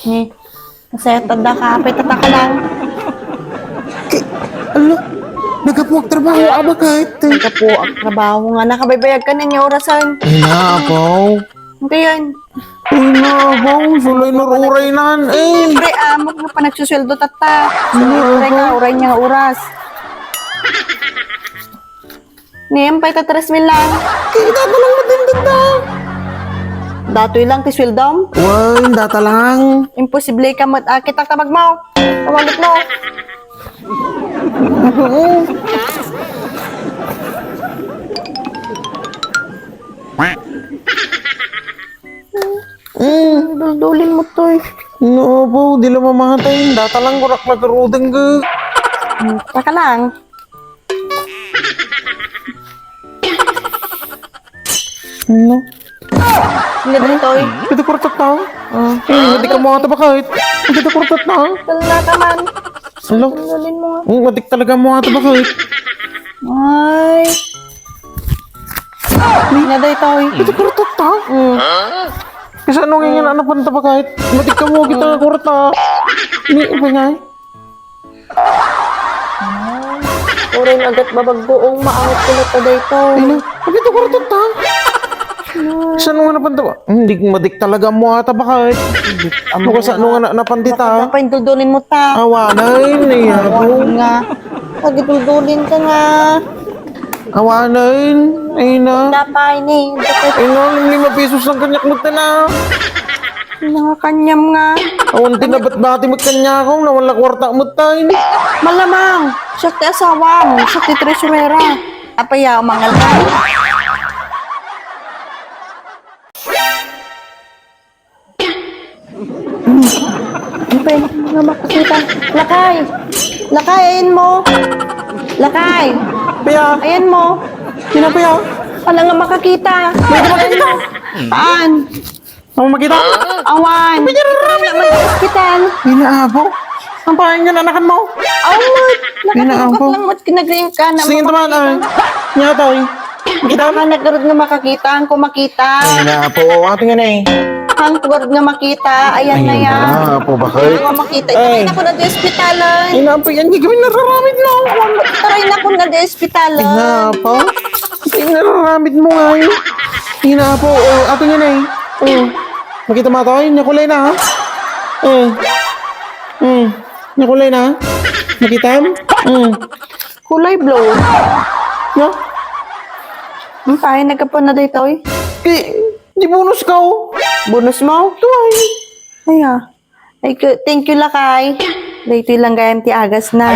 Ni, masaya tada ka, apay tata ka lang. Alo, nagapuwag trabaho aba kahit. Ika po ang trabaho nga, nakabaybayag ka na niya orasan. Ay na, apaw. Hindi yan. Ay na, apaw. Sulay naruray nan. Eh. Siyempre, amok nga pa nagsusweldo tata. Uray ka, uray niya nga oras. Niyem, pa'y tatras min lang. Kita ko lang matindad na. Datoy lang, tiswildom. Uy, data lang. Imposible ka mag-akit ang tabag mo. Tawalit mo. Duldulin mo to eh. No, apaw. Di lang mamahatay. Data lang kurak lagarudang ka. Taka lang. No. Hindi dito eh. Ito kurtat na. Hindi ka mga ba kahit. Ito kurtat na. Tala ka man. Alo. Duldulin mo nga. Matik talaga mga ba kahit. Ay. Hindi dito eh. Ito kurtat na. Kasi anong ngayon anak pa na ba kahit. Matik ka mo kita kurat na. Hindi, iba nga eh. Uray na agad babagbuong maangot ko na dito. Ay na. Ito kurtat na. Sa nung napanta ba? Hindi madik talaga mo ata ba kahit. Ano ka sa nung napandita? Dapat duldulin mo ta. Awanay, naiyapo. Nga. Pagduldulin ka nga. Awanay, ay na. Dapay ni. Dapat Ay na, 5 pesos ang kanyak mo na. nakakanyam nga. Awan tinabat-bati mo kanya ako, nawala kwarta mo tayo. Malamang. Siya ti asawa mo. Siya ti tresurera. Apaya, umangal ka. Apay, nga makakita. Lakay. Lakay, ayan mo. Lakay. Paya, Ayan mo. sino paya? Wala nga makakita. May makakita. Saan? Ako makita? Awan. Wala man sa hospital. Hinaabaw. Ang pahain niya anakan mo. Awat. Hinaabaw. Nakatugak lang mo't kinagring ka na. Sige naman ay. Niya tayo. Makita Kita ka nagkarod nga makakita. Ang kumakita. Hinaabaw. Ating nga na eh. Ang karod nga makita. Ayan na yan. Hinaabaw bakit? Ang nga makita. Ay. Itaray na ko na di hospitalan. Hinaabaw yan. Hindi kami nararamid na. Itaray na ko na di hospitalan. Hinaabaw. Hindi nararamid mo nga eh. Hinaabaw. Ating nga na eh. Makita mo tayo. Nakulay na ha. Nakulay na. Makita mo? Kulay blue. No? Ang tayo nagkapon na dito eh. Di bonus ka oh. Bonus mo? Tuway. Ay ah. Thank you lakay. Dito lang gayam ti agas na.